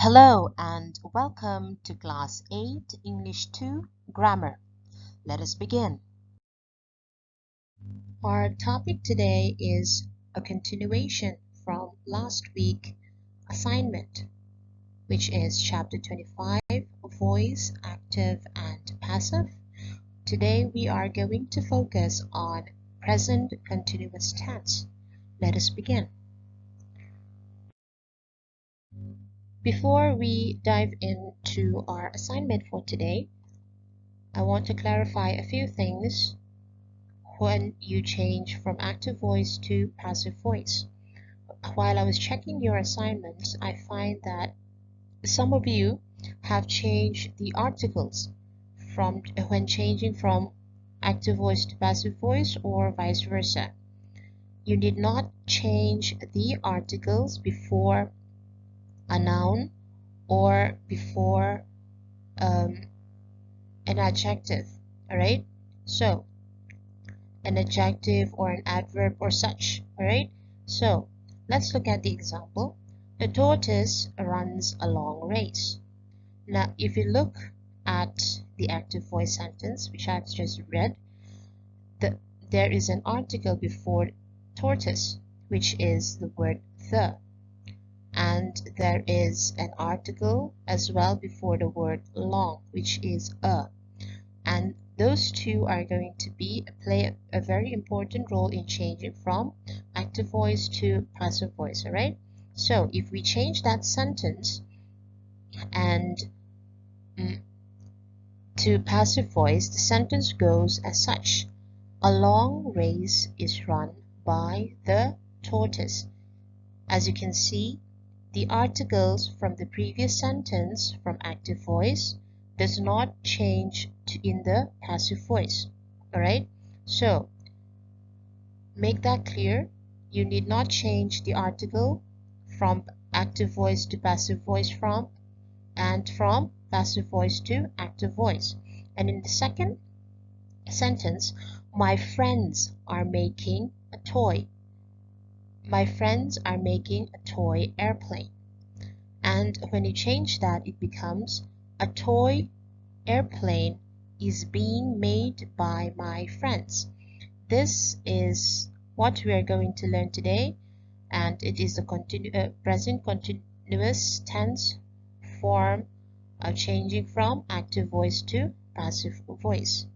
Hello and welcome to Class 8 English 2 Grammar. Let us begin. Our topic today is a continuation from last week's assignment, which is Chapter 25, Voice, Active and Passive. Today we are going to focus on present continuous tense. Let us begin. Before we dive into our assignment for today, I want to clarify a few things when you change from active voice to passive voice. While I was checking your assignments, I find that some of you have changed the articles from when changing from active voice to passive voice or vice versa. You need not change the articles before a noun or before an adjective. Alright, so an adjective or an adverb or such. Alright, so let's look at the example. The tortoise runs a long race. Now if you look at the active voice sentence which I've just read, there is an article before tortoise, which is the word the, and there is an article as well before the word long, which is a, and those two are going to play a very important role in changing from active voice to passive voice. All right, so if we change that sentence and to passive voice, the sentence goes as such: a long race is run by the tortoise. As you can see, the articles from the previous sentence from active voice does not change in the passive voice. Alright, so make that clear. You need not change the article from active voice to passive voice and from passive voice to active voice. And in the second sentence, my friends are making a toy. My friends are making a toy airplane. And when you change that, it becomes a toy airplane is being made by my friends. This is what we are going to learn today, and it is the present continuous tense form of changing from active voice to passive voice.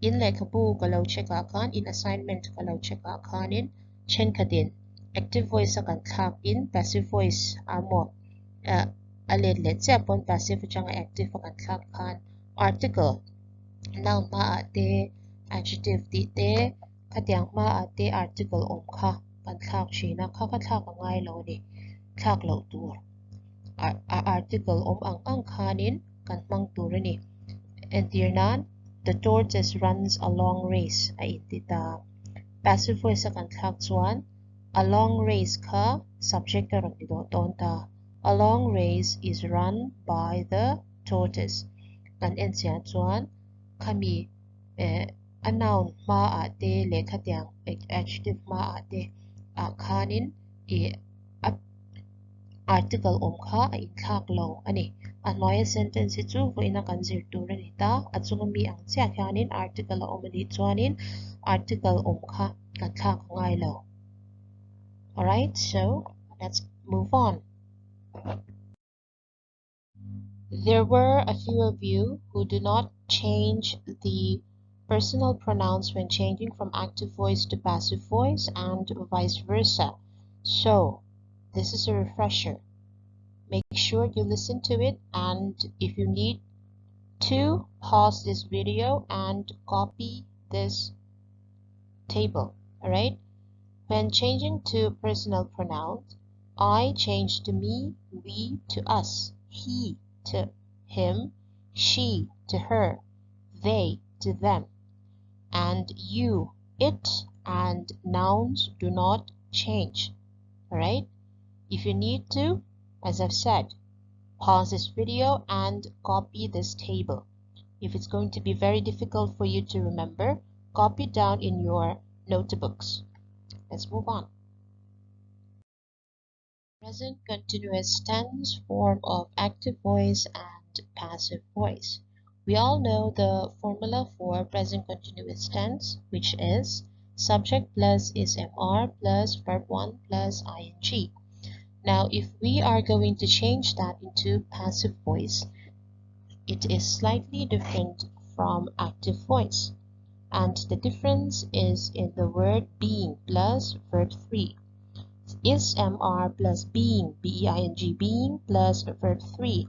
In lekabu kalau cheka kan, in assignment kalau cheka kanin chen kadin active voice akan thak in passive voice amo let's say upon passive chang active akan thak kan article noun ma ate adjective ti te katyang ma ate article om kha kan thak shina kha ka thak ngai lo ni thak lo tur article om ang khanin kan mang tur ni entirnan the tortoise runs a long race ai tita passive voice akan thak chuan a long race ka subject ka ron dito tonta. A long race is run by the tortoise. Kan ensian chuan kami a noun ma ate le khatyang adjective ma ate khanin article om kha in thak lo ani. Anoya sentence chu vo ina kan zir tur ani ta achungami ang chia khanin article om ani chuanin article om kha kan thak ngai lo. Alright, so let's move on. There were a few of you who do not change the personal pronouns when changing from active voice to passive voice and vice versa. So, this is a refresher. Make sure you listen to it, and if you need to, pause this video and copy this table. Alright? When changing to personal pronouns, I changed to me, we to us, he to him, she to her, they to them, and you, it, and nouns do not change. Alright? If you need to, as I've said, pause this video and copy this table. If it's going to be very difficult for you to remember, copy it down in your notebooks. Let's move on. Present continuous tense form of active voice and passive voice. We all know the formula for present continuous tense, which is subject plus is MR plus verb 1 plus ing. Now, if we are going to change that into passive voice, it is slightly different from active voice. And the difference is in the word being plus verb 3. Is MR plus being, B-E-I-N-G, being plus verb 3.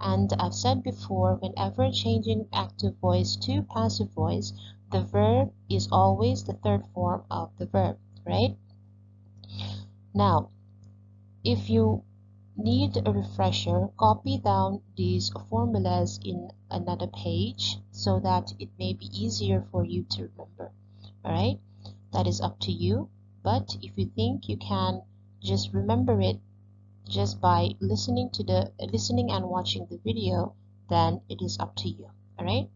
And I've said before, whenever changing active voice to passive voice, the verb is always the third form of the verb, right? Now, if you need a refresher, copy down these formulas in another page so that it may be easier for you to remember. Alright, that is up to you, but if you think you can just remember it just by listening and watching the video, then it is up to you. Alright,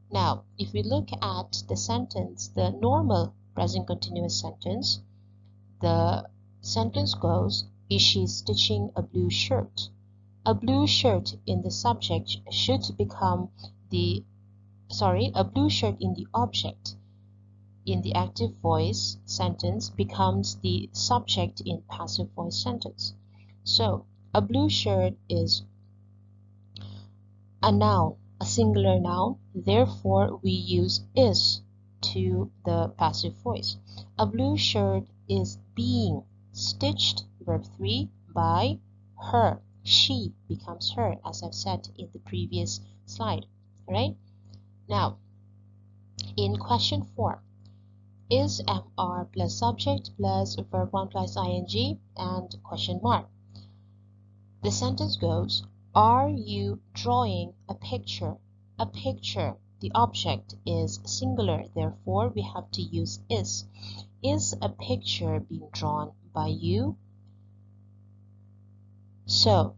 now if we look at the sentence, the normal present continuous sentence, the sentence goes, is she stitching a blue shirt? A blue shirt in the subject should become a blue shirt in the object in the active voice sentence becomes the subject in passive voice sentence. So a blue shirt is a noun, a singular noun, therefore we use is to the passive voice. A blue shirt is being stitched, verb 3, by her. She becomes her, as I've said in the previous slide. Right? Now, in question 4, is MR plus subject plus verb 1 plus ing and question mark. The sentence goes, are you drawing a picture? A picture, the object is singular, therefore we have to use is. Is a picture being drawn by you? So,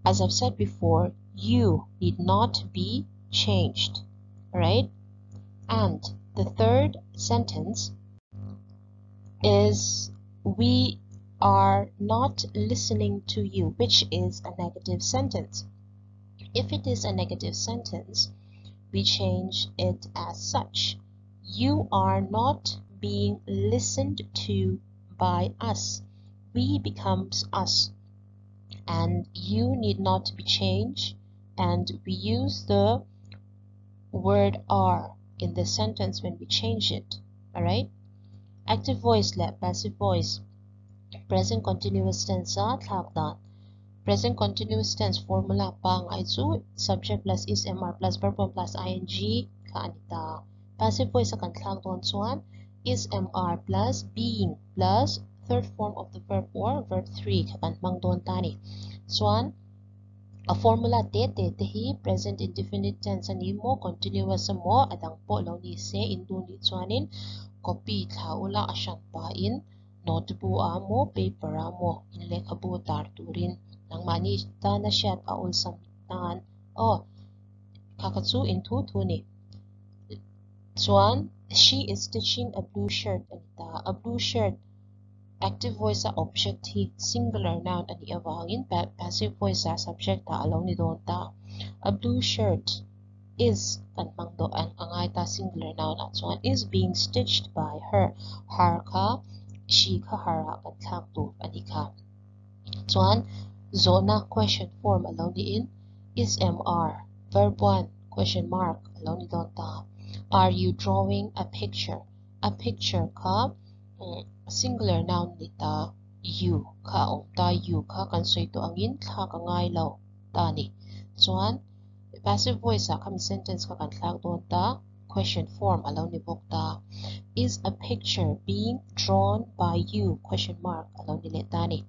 as I've said before, you need not be changed, right? And the third sentence is we are not listening to you, which is a negative sentence. If it is a negative sentence, we change it as such. You are not being listened to by us. We becomes us. And you need not be changed. And we use the word are in the sentence when we change it. Alright? Active voice le passive voice. Present continuous tense sa tlakdan. Present continuous tense formula pa nga ito subject plus is MR plus verb 1 plus ing kaanita. Passive voice sa kantlakdan suan is MR plus being plus third form of the verb or verb 3 kakantmang doon tani. Suan a formula tete tehi present indefinite tense ani mo continuous mo adang po law ni se indunit suanin copy thaula asyan pain notebook mo paper mo inle kabutar turin nang manista na siya at aul samtan kakatsu into tuni. Swan, she is stitching a blue shirt anita. A blue shirt active voice sa object hi singular noun ani avangin passive voice sa subject ta alaw ni don ta. A blue shirt is kanmang doan ang ta singular noun at so is being stitched by her. Har ka, she ka hara kan tlakto ani ka. So zona question form alaw ni in is MR verb 1 question mark alaw ni don ta. Are you drawing a picture? A picture ka singular noun nita you ka ta you ka kansoy to angin ka kangaylaw tani. So passive voice sa kami sentence ka kantlak doon ta question form alaw ni bukta is a picture being drawn by you question mark alaw ni letani.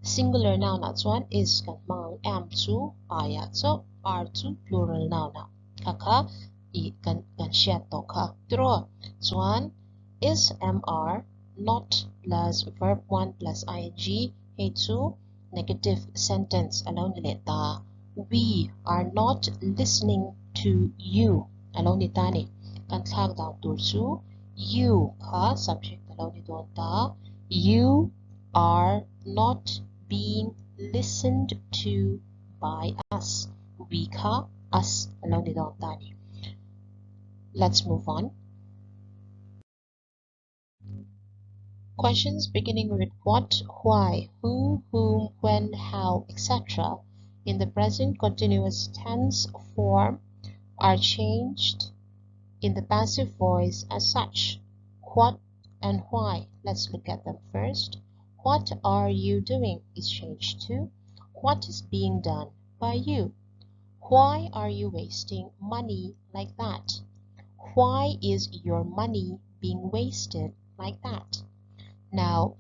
Singular noun at one is kan mang am to ayat so are to plural noun na kaka I kan siya to ka draw. So is MR not plus verb 1 plus ing to negative sentence alaw ni leta. We are not listening to you alaw ni tani kan tag down to you ka subject alaw ni doon ta you are not being listened to by us. We ka us along the tani. Let's move on. Questions beginning with what, why, who, whom, when, how, etc. in the present continuous tense form are changed in the passive voice as such. What and why? Let's look at them first. What are you doing is changed to what is being done by you. Why are you wasting money like that? Why is your money being wasted like that? Now,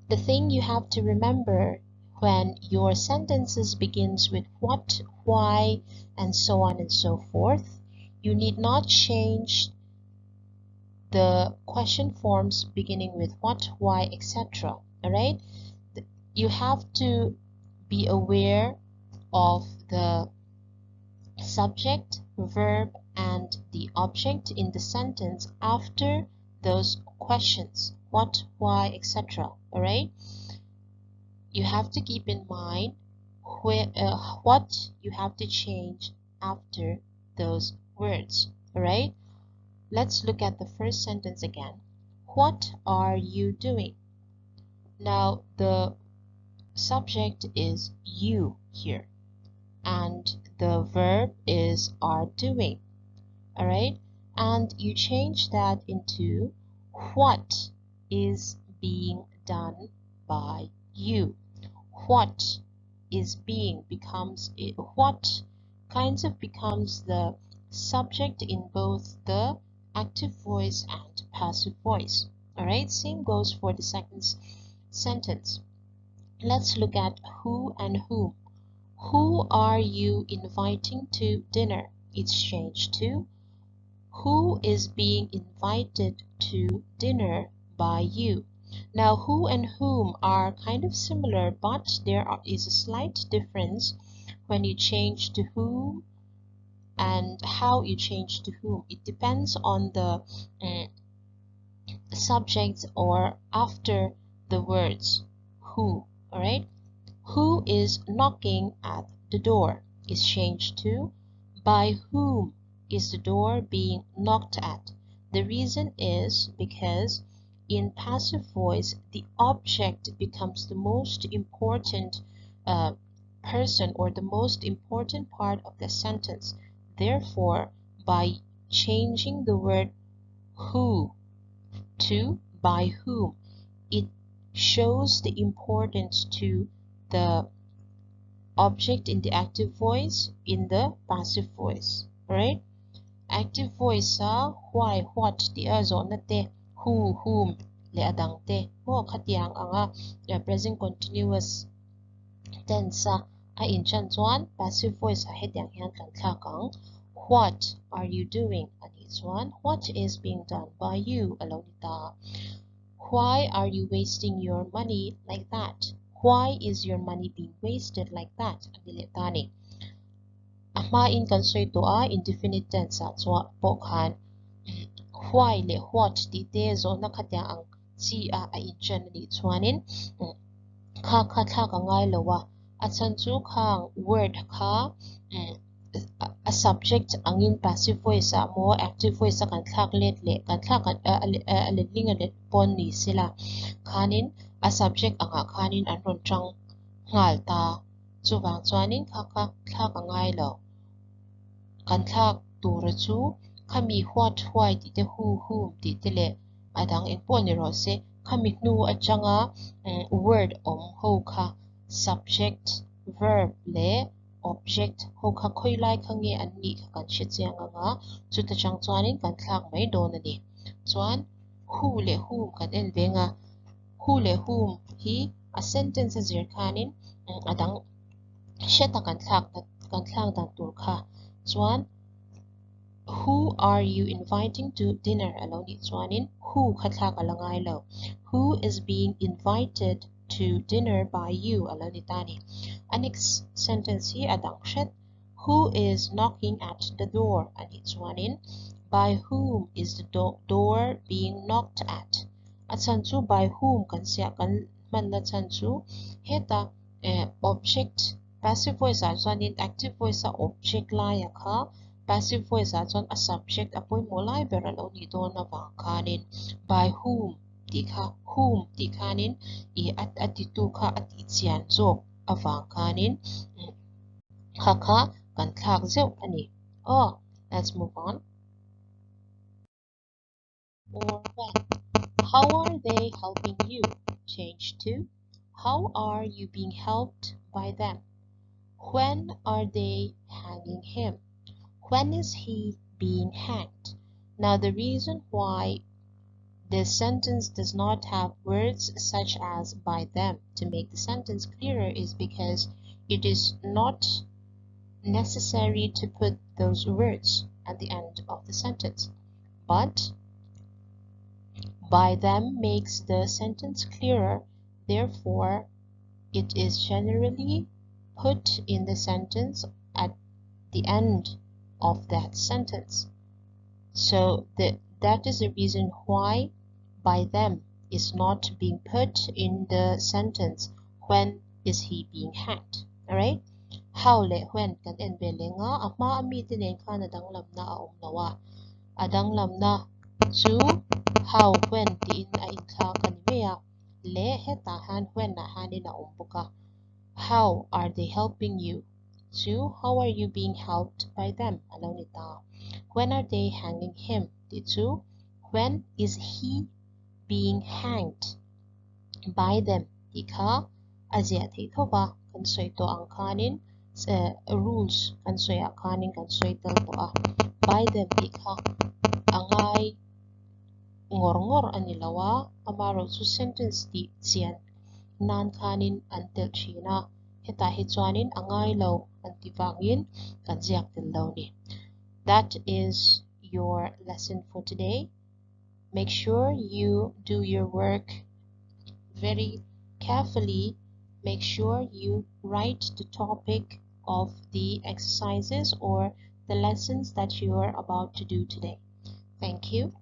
the thing you have to remember when your sentences begins with what, why, and so on and so forth, you need not change the question forms beginning with what, why, etc. Alright? You have to be aware of the subject, verb, and the object in the sentence after those questions. What, why, etc. Alright? You have to keep in mind what you have to change after those words. Alright? Let's look at the first sentence again. What are you doing? Now, the subject is you here, and the verb is are doing. Alright? And you change that into what is being done by you. What is being becomes what kinds of becomes the subject in both the active voice and passive voice. Alright, same goes for the second sentence. Let's look at who and whom. Who are you inviting to dinner? It's changed to who is being invited to dinner by you. Now, who and whom are kind of similar, but there is a slight difference when you change to whom and how you change to whom. It depends on the subject or after the words who. Alright? Who is knocking at the door is changed to by whom is the door being knocked at. The reason is because in passive voice, the object becomes the most important person or the most important part of the sentence. Therefore, by changing the word who to by whom, it shows the importance to the object in the active voice in the passive voice. Right? Active voice sa why, what, the azo na te, who, whom, le adang te. Mo katiang anga present continuous tense sa a inchan chuan passive voice a hetiang hian kan thakang what are you doing ani chuan what is being done by you alonita. Why are you wasting your money like that? Why is your money being wasted like that? Adilitani. Amain kan soy to a indefinite tense sa chua po khan why le what ti te zo na khatya ang si a inchan ni chuanin kha kha tha ka ngai lowa achan chu khang word kha a subject angin passive voice a mo active voice a kan thak let le kan thak let linga let pon ni sila khanin a subject anga khanin an ron tang ngal ta chuwang chuanin kha kha thak ka ngai lo kan thak tur chu khami what why ti te who whom ti te le adang in pon ni ro se khami nu achanga word om ho kha subject verb le object ho kha khoi lai khange an ni kha kan she chiang anga chu ta chang chuanin kan thlak mai don ani chuan who le whom kan en venga who le whom hi a sentence zir khanin adang sheta kan thlak dan tur kha chuan who are you inviting to dinner along ni chuanin who kha thlak alangai lo who is being invited to dinner by you along ni tani. A next sentence here adang shet who is knocking at the door ani chuanin by whom is the door being knocked at achan chu by whom kan sia kan man na chan chu heta object passive voice a chuan in active voice a object lai a kha passive voice a chuan a subject a pawimawh lai ber a lo ni dawn avang khanin by whom ti kha whom ti khanin I ati tu kha ati chian zawk avang khanin kha kha kan thlak zeuh ani. Oh, let's move on. Or when. How are they helping you? Change to how are you being helped by them? When are they hanging him? When is he being hanged? Now the reason why this sentence does not have words such as by them to make the sentence clearer is because it is not necessary to put those words at the end of the sentence. But by them makes the sentence clearer, therefore it is generally put in the sentence at the end of that sentence. So that is the reason why by them is not being put in the sentence when is he being hanged. Alright? How le when kan en bele nga ama ami tinen kana danglam na aumnawa. Adanglam na chu how when ti in a intha kanimea le heta han when na hanin na umbuka. How are they helping you? Two, how are you being helped by them? Alonita. When are they hanging him? Two, when is he being hanged by them? Ika azia thitoba kan soito ang kanin rules kan soya kanin kan soitel to by them ika angay ngor anilawa amaro su sentence di sian nan kanin until china heta hitsuanin angay lo antivangin kanziak lo ni. That is your lesson for today. Make sure you do your work very carefully. Make sure you write the topic of the exercises or the lessons that you are about to do today. Thank you.